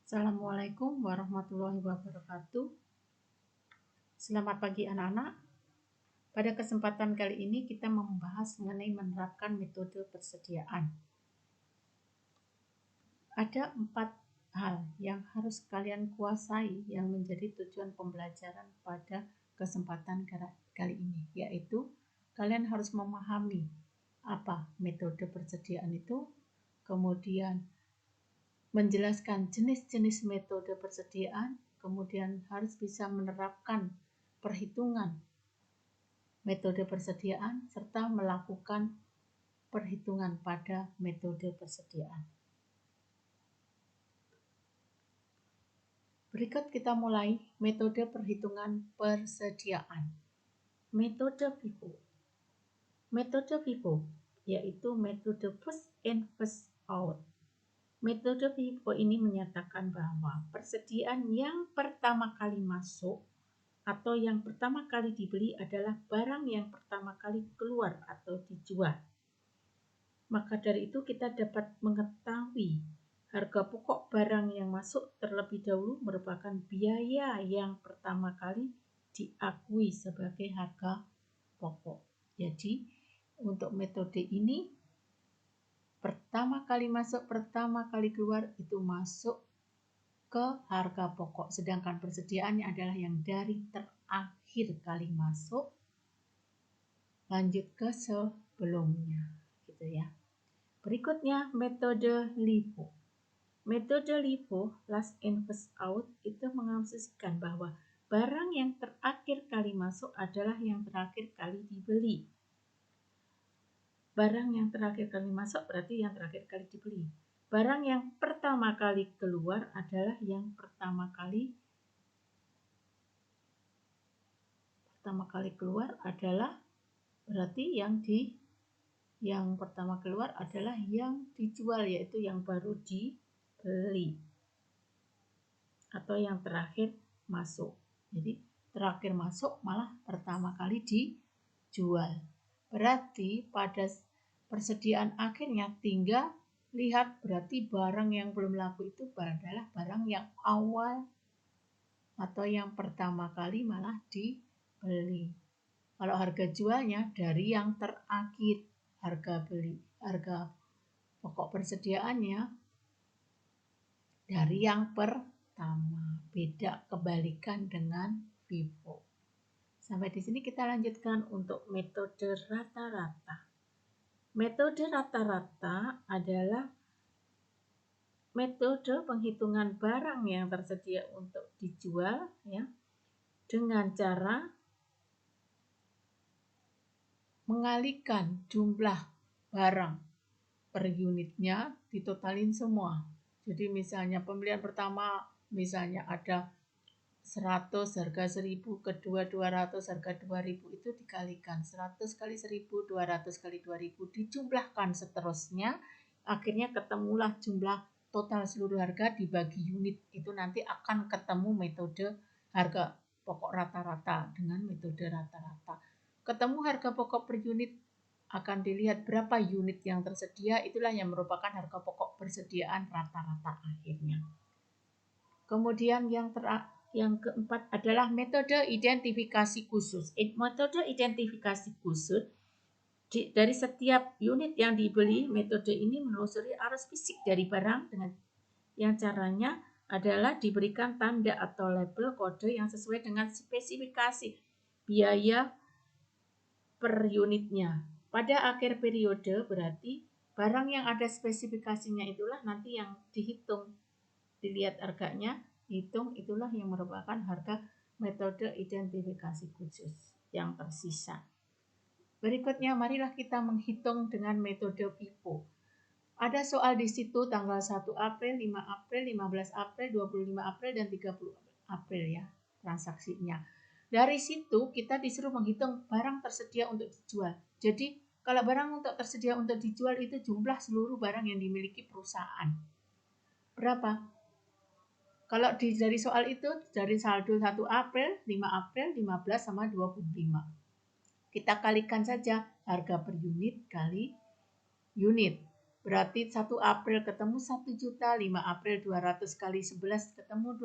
Assalamualaikum warahmatullahi wabarakatuh. Selamat pagi anak-anak. Pada kesempatan kali ini kita membahas mengenai menerapkan metode persediaan. Ada 4 hal yang harus kalian kuasai yang menjadi tujuan pembelajaran pada kesempatan kali ini, yaitu kalian harus memahami apa metode persediaan itu, kemudian menjelaskan jenis-jenis metode persediaan, kemudian harus bisa menerapkan perhitungan metode persediaan, serta melakukan perhitungan pada metode persediaan. Berikut kita mulai metode perhitungan persediaan. Metode FIFO. Metode FIFO yaitu metode first in first out. Metode FIFO ini menyatakan bahwa persediaan yang pertama kali masuk atau yang pertama kali dibeli adalah barang yang pertama kali keluar atau dijual. Maka dari itu kita dapat mengetahui harga pokok barang yang masuk terlebih dahulu merupakan biaya yang pertama kali diakui sebagai harga pokok. Jadi untuk metode ini pertama kali masuk, pertama kali keluar itu masuk ke harga pokok. Sedangkan persediaannya adalah yang dari terakhir kali masuk lanjut ke sebelumnya, gitu ya. Berikutnya metode LIFO. Metode LIFO, last in first out, itu mengasumsikan bahwa barang yang terakhir kali masuk adalah yang terakhir kali dibeli. Barang yang terakhir kali masuk berarti yang terakhir kali dibeli. Barang yang pertama kali keluar adalah yang pertama kali keluar adalah berarti yang pertama keluar adalah yang dijual, yaitu yang baru dibeli atau yang terakhir masuk. Jadi terakhir masuk malah pertama kali dijual. Berarti pada persediaan akhirnya tinggal lihat, berarti barang yang belum laku itu adalah barang yang awal atau yang pertama kali malah dibeli. Kalau harga jualnya dari yang terakhir, harga pokok persediaannya dari yang pertama. Beda, kebalikan dengan FIFO. Sampai di sini kita lanjutkan untuk metode rata-rata. Metode rata-rata adalah metode penghitungan barang yang tersedia untuk dijual ya, dengan cara mengalihkan jumlah barang per unitnya ditotalin semua. Jadi misalnya pembelian pertama misalnya ada 100 harga 1000, kedua 200 harga 2000, itu dikalikan 100 kali 1000, 200 kali 2000, dijumlahkan seterusnya, akhirnya ketemulah jumlah total seluruh harga dibagi unit. Itu nanti akan ketemu metode harga pokok rata-rata dengan metode rata-rata. Ketemu harga pokok per unit, akan dilihat berapa unit yang tersedia, itulah yang merupakan harga pokok persediaan rata-rata akhirnya. Kemudian yang keempat adalah metode identifikasi khusus. Metode identifikasi khusus, dari setiap unit yang dibeli, metode ini menelusuri arus fisik dari barang dengan yang caranya adalah diberikan tanda atau label kode yang sesuai dengan spesifikasi biaya per unitnya. Pada akhir periode berarti barang yang ada spesifikasinya itulah nanti yang dihitung. Dilihat harganya, hitung, itulah yang merupakan harga metode identifikasi khusus yang tersisa. Berikutnya marilah kita menghitung dengan metode FIFO. Ada soal di situ tanggal 1 April, 5 April, 15 April, 25 April, dan 30 April ya transaksinya. Dari situ kita disuruh menghitung barang tersedia untuk dijual. Jadi kalau barang untuk tersedia untuk dijual itu jumlah seluruh barang yang dimiliki perusahaan. Berapa? Kalau dari soal itu dari saldo 1 April, 5 April, 15 sama 25. Kita kalikan saja harga per unit kali unit. Berarti 1 April ketemu 1 juta, 5 April 200 kali 11 ketemu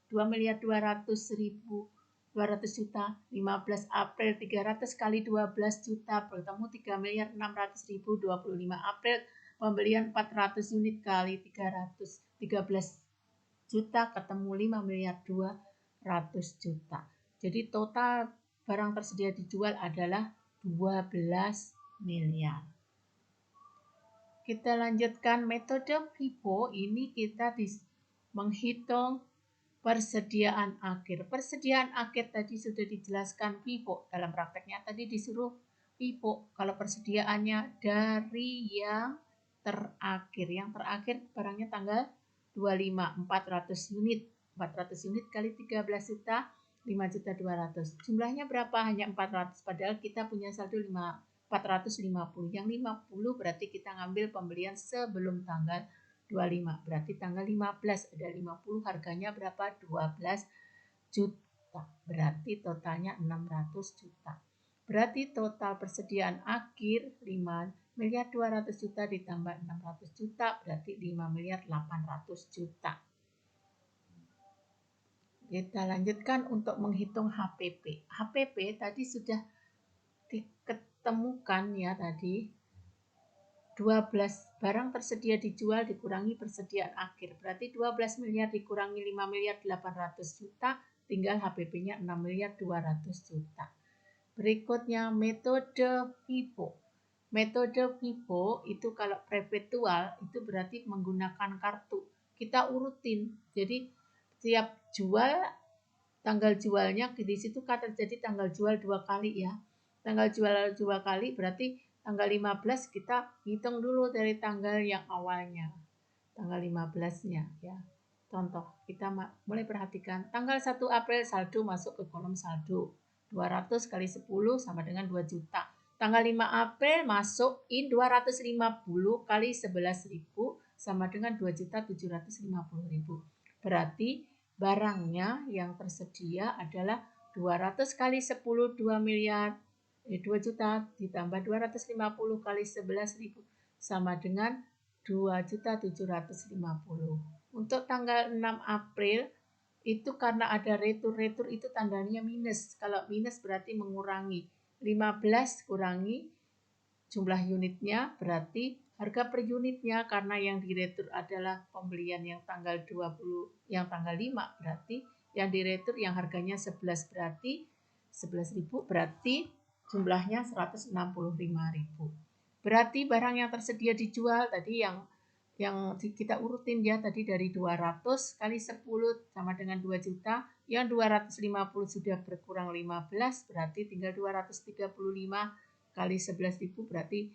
2.200.000 juta, 15 April 300 kali 12 juta bertemu 3.600.000, 25 April pembelian 400 unit kali 300, 13 juta ketemu 5.200.000 juta. Jadi total barang tersedia dijual adalah 12 miliar. Kita lanjutkan metode FIFO. Ini kita menghitung persediaan akhir. Persediaan akhir tadi sudah dijelaskan FIFO. Dalam prakteknya tadi disuruh FIFO. Kalau persediaannya dari yang terakhir. Yang terakhir barangnya tanggal 25, 400 unit. 400 unit kali 13 juta, 5.200.000. Jumlahnya berapa? Hanya 400. Padahal kita punya saldo 450. Yang 50 berarti kita ngambil pembelian sebelum tanggal 25. Berarti tanggal 15 ada 50, harganya berapa? 12 juta. Berarti totalnya 600 juta. Berarti total persediaan akhir 5.200.000 juta ditambah 600 juta berarti 5.800.000 juta. Kita lanjutkan untuk menghitung HPP. HPP tadi sudah diketemukan ya tadi. 12 barang tersedia dijual dikurangi persediaan akhir. Berarti 12 miliar dikurangi 5.800.000 juta, tinggal HPP-nya 6.200.000 juta. Berikutnya metode FIFO. Metode FIFO itu kalau perpetual itu berarti menggunakan kartu. Kita urutin. Jadi setiap jual tanggal jualnya di situ kan terjadi tanggal jual 2 kali ya. Tanggal jual 2 kali berarti tanggal 15 kita hitung dulu dari tanggal yang awalnya. Tanggal 15-nya ya. Contoh, kita mulai perhatikan tanggal 1 April saldo masuk ke kolom saldo. 200 kali 10 sama dengan 2 juta. Tanggal 5 April masuk 250 kali 11.000 sama dengan 2.750.000. Berarti barangnya yang tersedia adalah 200 kali 10 2 miliar 2 juta ditambah 250 kali 11.000 sama dengan 2.750. Untuk tanggal 6 April itu karena ada retur itu tandanya minus. Kalau minus berarti mengurangi. 15 kurangi jumlah unitnya berarti harga per unitnya karena yang diretur adalah pembelian yang tanggal 20 yang tanggal 5 berarti yang diretur yang harganya 11 berarti 11.000 berarti jumlahnya 165.000. Berarti barang yang tersedia dijual tadi yang kita urutin ya tadi dari 200 kali 10 sama dengan 2 juta, yang 250 sudah berkurang 15 berarti tinggal 235 kali 11.000 berarti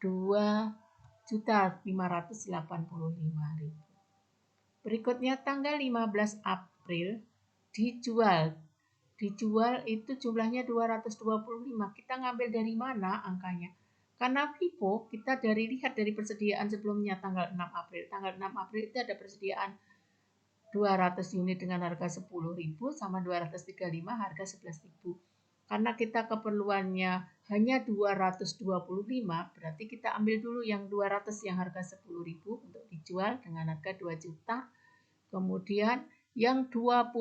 2.585.000. Berikutnya tanggal 15 April dijual itu jumlahnya 225. Kita ngambil dari mana angkanya? Karena FIFO kita lihat dari persediaan sebelumnya tanggal 6 April. Tanggal 6 April itu ada persediaan 200 unit dengan harga 10.000 sama 235 harga 11.000. Karena kita keperluannya hanya 225, berarti kita ambil dulu yang 200 yang harga 10.000 untuk dijual dengan harga 2 juta. Kemudian yang 25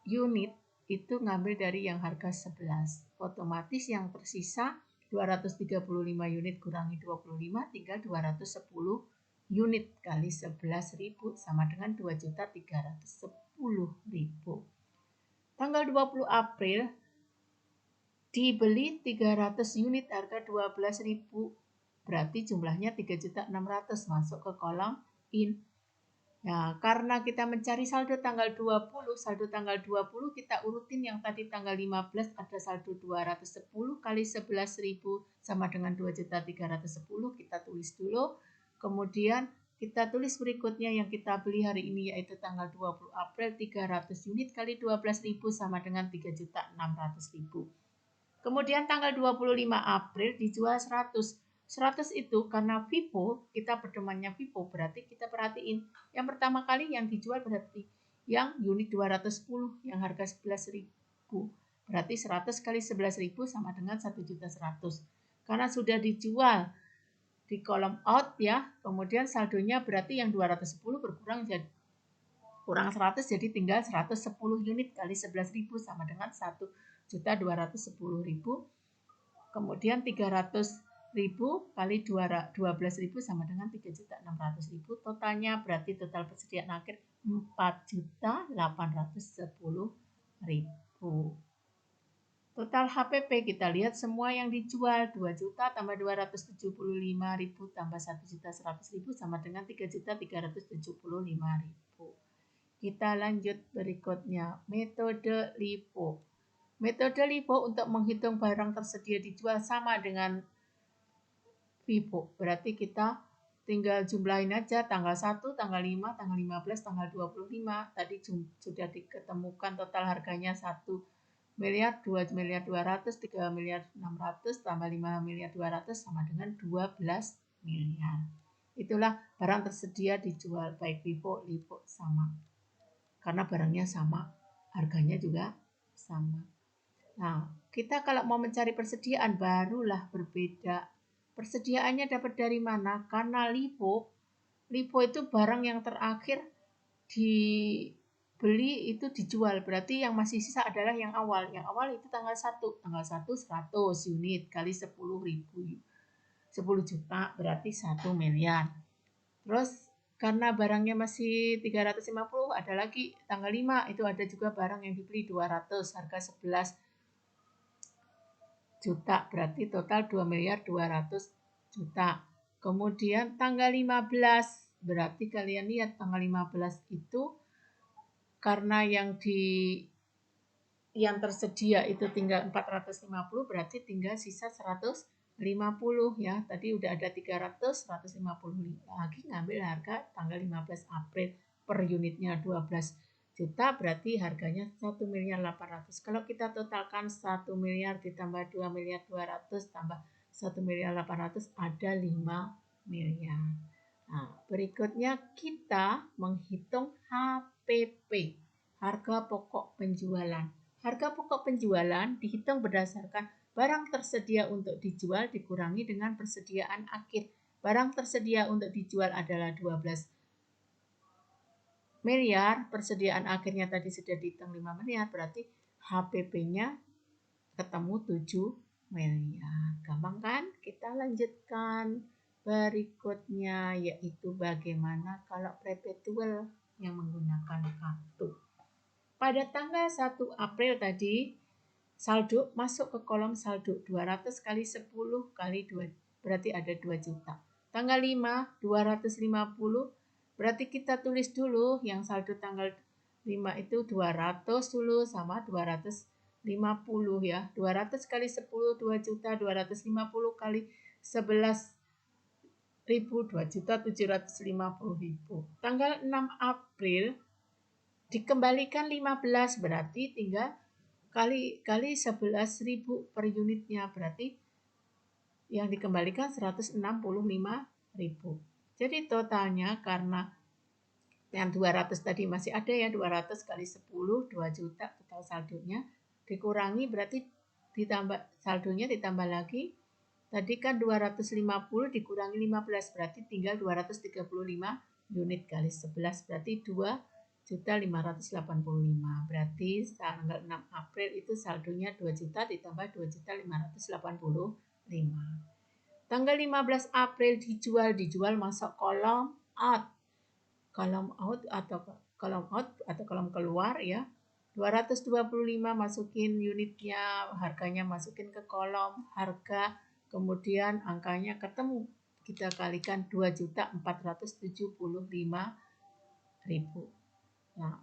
unit itu ngambil dari yang harga 11. Otomatis yang tersisa 235 unit kurangi 25 tinggal 210 unit kali 11.000 sama dengan 2.310.000. Tanggal 20 April dibeli 300 unit harga 12.000 berarti jumlahnya 3.600 masuk ke kolom in. Nah, karena kita mencari saldo tanggal 20 kita urutin yang tadi tanggal 15 ada saldo 210 kali 11.000 sama dengan 2.310 kita tulis dulu. Kemudian kita tulis berikutnya yang kita beli hari ini yaitu tanggal 20 April 300 unit kali 12.000 sama dengan 3.600.000. Kemudian tanggal 25 April dijual 100. 100 itu karena FIFO, kita pedomannya FIFO, berarti kita perhatiin. Yang pertama kali yang dijual berarti yang unit 210 yang harga 11.000. Berarti 100 kali 11.000 sama dengan 1.100.000. Karena sudah dijual di kolom out ya. Kemudian saldonya berarti yang 210 berkurang jadi kurang 100 jadi tinggal 110 unit kali 11.000 sama dengan 1.210.000. Kemudian 300.000 kali 12.000 sama dengan 3.600.000. Totalnya berarti total persediaan akhir 4.810.000. Total HPP kita lihat semua yang dijual 2 juta tambah 275.000 tambah 1.100.000 sama dengan 3.375.000. Kita lanjut berikutnya, metode LIFO. Metode LIFO untuk menghitung barang tersedia dijual sama dengan FIFO. Berarti kita tinggal jumlahin aja tanggal 1, tanggal 5, tanggal 15, tanggal 25. Tadi sudah diketemukan total harganya 1 miliar, 2 miliar 200, 3 miliar 600, tambah 5 miliar 200 sama dengan 12 miliar. Itulah barang tersedia dijual baik FIFO, LIFO sama. Karena barangnya sama, harganya juga sama. Nah, kita kalau mau mencari persediaan barulah berbeda. Persediaannya dapat dari mana? Karena LIFO itu barang yang terakhir dibeli itu dijual. Berarti yang masih sisa adalah yang awal. Yang awal itu tanggal 1. Tanggal 1 100 unit kali 10.000. 10 juta berarti 1 miliar. Terus karena barangnya masih 350 ada lagi tanggal 5 itu ada juga barang yang dibeli 200 harga 11 juta berarti total 2 miliar 200 juta. Kemudian tanggal 15 berarti kalian lihat tanggal 15 itu karena yang tersedia itu tinggal 450 berarti tinggal sisa 150 ya. Tadi udah ada 300, 150 lagi ngambil harga tanggal 15 April per unitnya 12 juta berarti harganya 1 miliar 800. Kalau kita totalkan 1 miliar ditambah 2 miliar 200 tambah 1 miliar 800 ada 5 miliar. Nah, berikutnya kita menghitung HPP, harga pokok penjualan. Harga pokok penjualan dihitung berdasarkan barang tersedia untuk dijual dikurangi dengan persediaan akhir. Barang tersedia untuk dijual adalah 12 miliar, persediaan akhirnya tadi sudah dihitung 5 miliar, berarti HPP-nya ketemu 7 miliar. Gampang kan? Kita lanjutkan berikutnya yaitu bagaimana kalau perpetual yang menggunakan kartu. Pada tanggal 1 April tadi saldo masuk ke kolom saldo 200 kali 10 kali 2 berarti ada 2 juta. Tanggal 5 250 berarti kita tulis dulu yang saldo tanggal 5 itu 200 dulu sama 250 ya. 200 kali 10 2 juta, 250 kali 11 ribu 2 juta 750 ribu. Tanggal 6 April dikembalikan 15 berarti tinggal kali 11.000 per unitnya berarti yang dikembalikan 165.000. Jadi totalnya karena yang 200 tadi masih ada ya 200 kali 10 2 juta total saldonya dikurangi berarti ditambah saldonya ditambah lagi tadi kan 250 dikurangi 15 berarti tinggal 235 unit kali 11 berarti 2.585 berarti tanggal 6 April itu saldonya 2 juta ditambah 2.585. Tanggal 15 April dijual masuk kolom out. Kolom out atau kolom keluar ya. 225 masukin unitnya, harganya masukin ke kolom harga, kemudian angkanya ketemu. Kita kalikan 2.475.000. Nah,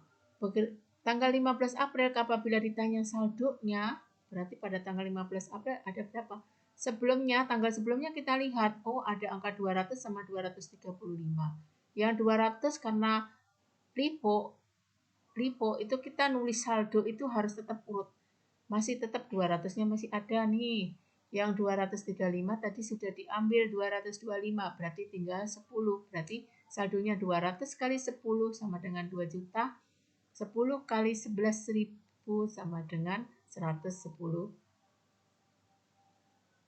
tanggal 15 April apabila ditanya saldonya, berarti pada tanggal 15 April ada berapa? Sebelumnya, tanggal sebelumnya kita lihat, oh ada angka 200 sama 235. Yang 200 karena LIFO itu kita nulis saldo itu harus tetap urut. Masih tetap 200-nya masih ada nih. Yang 235 tadi sudah diambil 225, berarti tinggal 10. Berarti saldonya 200 kali 10 sama dengan 2 juta. 10 kali 11.000 sama dengan 110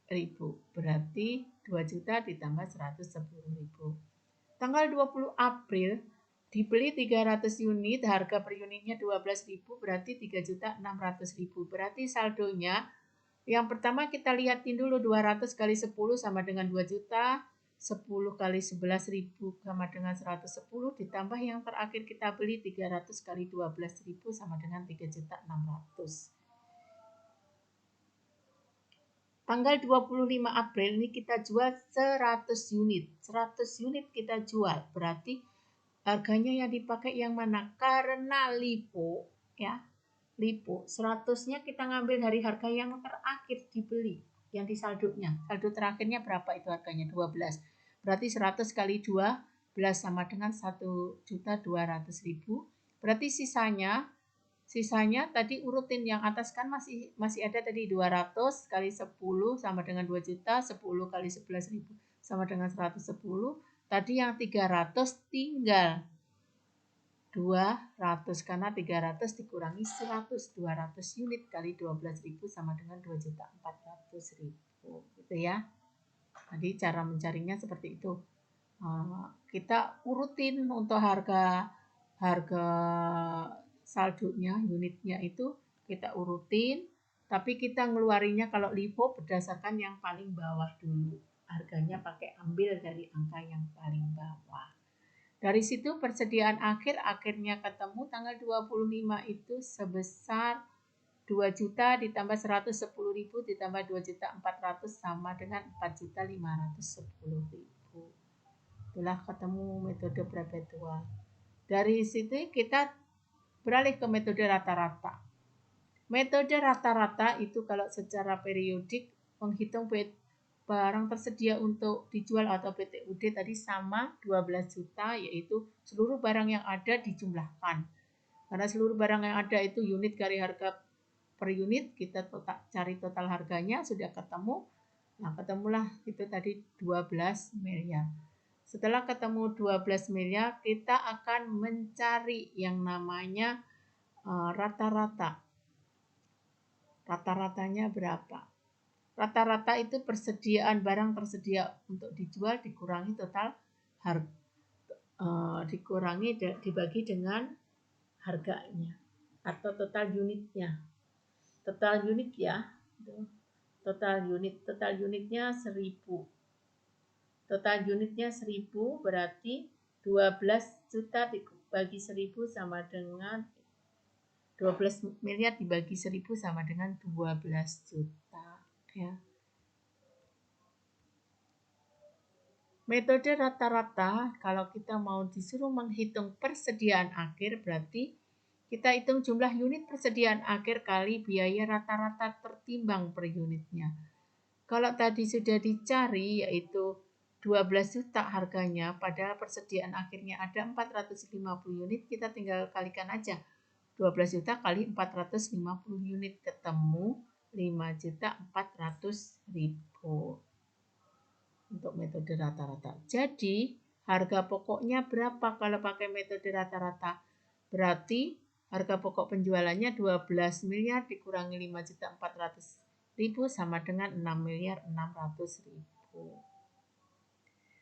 Berarti 2 juta ditambah 110.000. Tanggal 20 April dibeli 300 unit, harga per unitnya 12.000, berarti 3.600.000. Berarti saldonya yang pertama kita lihatin dulu 200 kali 10 sama dengan 2 juta, 10 kali 11.000 sama dengan 110, ditambah yang terakhir kita beli 300 kali 12.000 sama dengan 3.600.000. Tanggal 25 April ini kita jual 100 unit. 100 unit kita jual. Berarti harganya yang dipakai yang mana? Karena LIFO ya. LIFO 100-nya kita ngambil dari harga yang terakhir dibeli, yang di saldonya. Saldo terakhirnya berapa itu harganya? 12. Berarti 100 kali 12 sama dengan 1.200.000. Berarti sisanya tadi urutin yang atas kan masih ada tadi 200 kali 10 sama dengan 2 juta, 10 kali 11.000 sama dengan 110. Tadi yang 300 tinggal 200 karena 300 dikurangi 100. 200 unit kali 12.000 sama dengan 2.400.000. Gitu ya. Jadi cara mencarinya seperti itu. Kita urutin untuk harga saldonya, unitnya itu kita urutin, tapi kita ngeluarinya kalau LIFO berdasarkan yang paling bawah dulu. Harganya pakai ambil dari angka yang paling bawah. Dari situ persediaan akhirnya ketemu tanggal 25 itu sebesar 2 juta ditambah 110.000 ditambah 2.400.000 sama dengan 4.510.000. Itulah ketemu metode perpetual. Dari situ kita beralih ke metode rata-rata. Metode rata-rata itu kalau secara periodik menghitung barang tersedia untuk dijual atau PTUD tadi sama 12 juta, yaitu seluruh barang yang ada dijumlahkan. Karena seluruh barang yang ada itu unit kali harga per unit, kita cari total harganya, sudah ketemu. Nah, ketemulah itu tadi 12 miliar. Setelah ketemu 12 miliar, kita akan mencari yang namanya rata-rata. Rata-ratanya berapa? Rata-rata itu persediaan barang tersedia untuk dijual dikurangi total harga, dibagi dengan harganya atau total unitnya. Total unit ya. Total unitnya 1.000. Total unitnya 1.000 berarti 12 juta dibagi 1.000 sama dengan 12 miliar dibagi 1.000 sama dengan 12 juta ya. Metode rata-rata kalau kita mau disuruh menghitung persediaan akhir berarti kita hitung jumlah unit persediaan akhir kali biaya rata-rata tertimbang per unitnya. Kalau tadi sudah dicari yaitu 12 juta harganya, padahal persediaan akhirnya ada 450 unit, kita tinggal kalikan aja. 12 juta kali 450 unit ketemu 5.400.000 untuk metode rata-rata. Jadi harga pokoknya berapa kalau pakai metode rata-rata? Berarti harga pokok penjualannya 12 miliar dikurangi 5.400.000 sama dengan 6.600.000.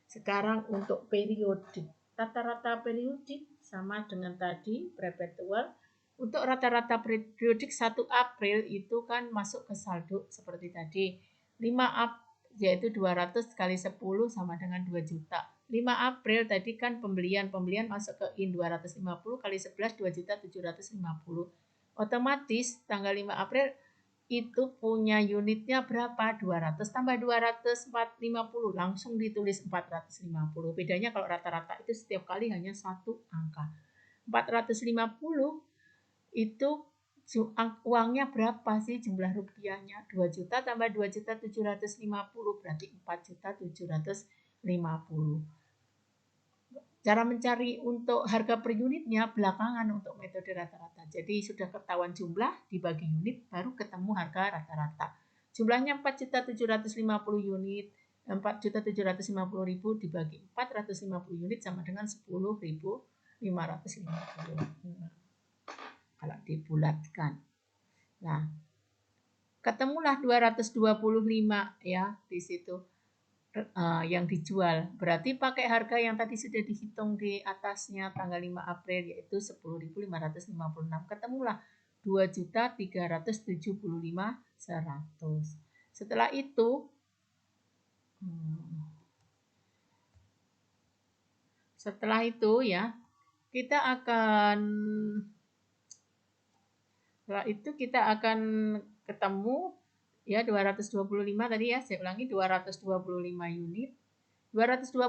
Sekarang untuk periodik. Rata-rata periodik sama dengan tadi perpetual. Untuk rata-rata periodik 1 April itu kan masuk ke saldo seperti tadi. 5 April yaitu 200 kali 10 sama dengan 2 juta. 5 April tadi kan pembelian masuk ke IN 250 kali 11 2.750. Otomatis tanggal 5 April itu punya unitnya berapa? 200 tambah 200 450 langsung ditulis 450. Bedanya kalau rata-rata itu setiap kali hanya satu angka. 450 itu uangnya berapa sih jumlah rupiahnya? 2 juta tambah 2.750 berarti 4.750. Cara mencari untuk harga per unitnya belakangan untuk metode rata-rata. Jadi sudah ketahuan jumlah dibagi unit baru ketemu harga rata-rata. Jumlahnya 4.750 unit, 4.750.000 dibagi 450 unit sama dengan 10.550. Kalau dibulatkan. Nah, ketemulah 225 ya di situ yang dijual. Berarti pakai harga yang tadi sudah dihitung di atasnya tanggal 5 April yaitu 10.556. Ketemulah 2.375.100. Setelah itu ya kita akan ketemu ya 225 tadi ya, saya ulangi 225 unit. 225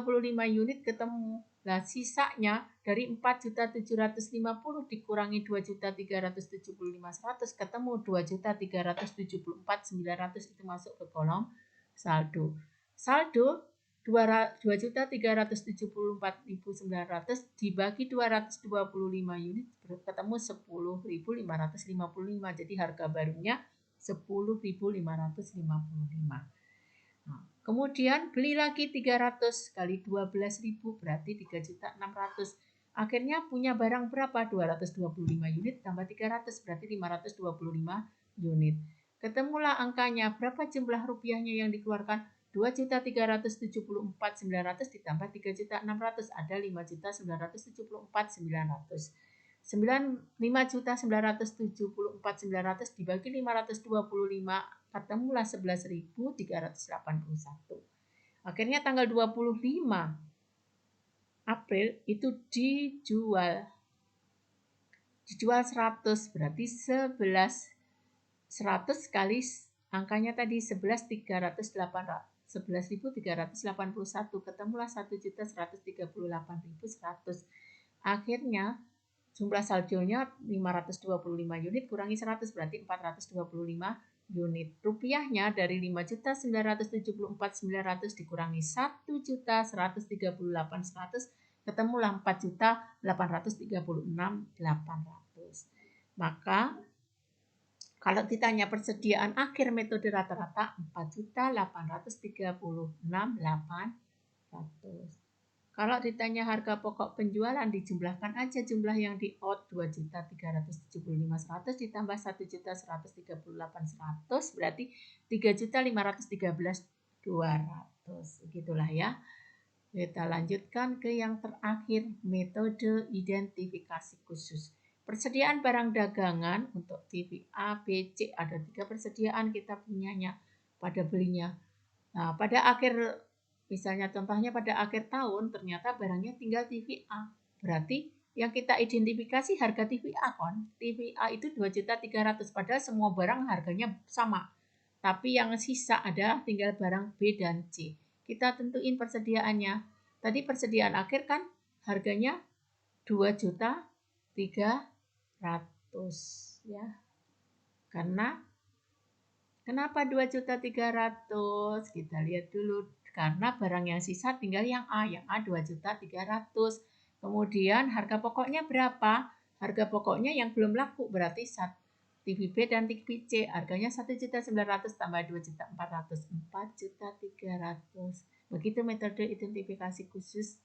unit ketemu. Nah, sisanya dari 4.750 dikurangi 2.375.100 ketemu 2.374.900 itu masuk ke kolom saldo. Saldo 2.374.900 dibagi 225 unit ketemu 10.555. Jadi harga barunya 10.555. Nah, kemudian beli lagi 300 kali 12.000 berarti 3.600.000. Akhirnya punya barang berapa? 225 unit tambah 300 berarti 525 unit. Ketemulah angkanya, berapa jumlah rupiahnya yang dikeluarkan? 2.374.900 ditambah 3.600 ada 5.974.900. 5.974.900 dibagi 525 ketemulah 11.381. Akhirnya tanggal 25 April itu dijual 100 berarti 100 kali angkanya tadi 11.381 ketemulah 1.138.100. Akhirnya jumlah saldonya 525 unit kurangi 100 berarti 425 unit. Rupiahnya dari 5.974.900 dikurangi 1.138.100 ketemulah 4.836.800. Maka kalau ditanya persediaan akhir metode rata-rata 4.836.800. Kalau ditanya harga pokok penjualan dijumlahkan aja jumlah yang di out 2.375.100 ditambah 1.138.100 berarti 3.513.200. Begitulah ya. Kita lanjutkan ke yang terakhir, metode identifikasi khusus. Persediaan barang dagangan untuk TV A, B, C ada 3 persediaan kita punyanya pada belinya. Nah, pada akhir misalnya contohnya pada akhir tahun ternyata barangnya tinggal TV A. Berarti yang kita identifikasi harga TV A kan. TV A itu 2.300.000 padahal semua barang harganya sama. Tapi yang sisa ada tinggal barang B dan C. Kita tentuin persediaannya. Tadi persediaan akhir kan harganya 2.300.000 ya. Kenapa 2.300.000? Kita lihat dulu. Karena barang yang sisa tinggal yang A 2.300.000. Kemudian harga pokoknya berapa? Harga pokoknya yang belum laku berarti TV B dan TV C. Harganya 1.900.000 tambah 2.400.000. 4.300.000. Begitu metode identifikasi khusus.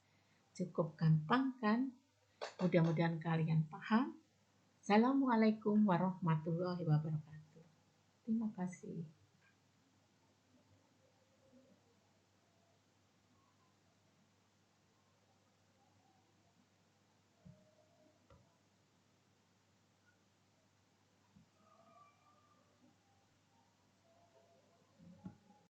Cukup gampang kan? Mudah-mudahan kalian paham. Assalamualaikum warahmatullahi wabarakatuh. Terima kasih.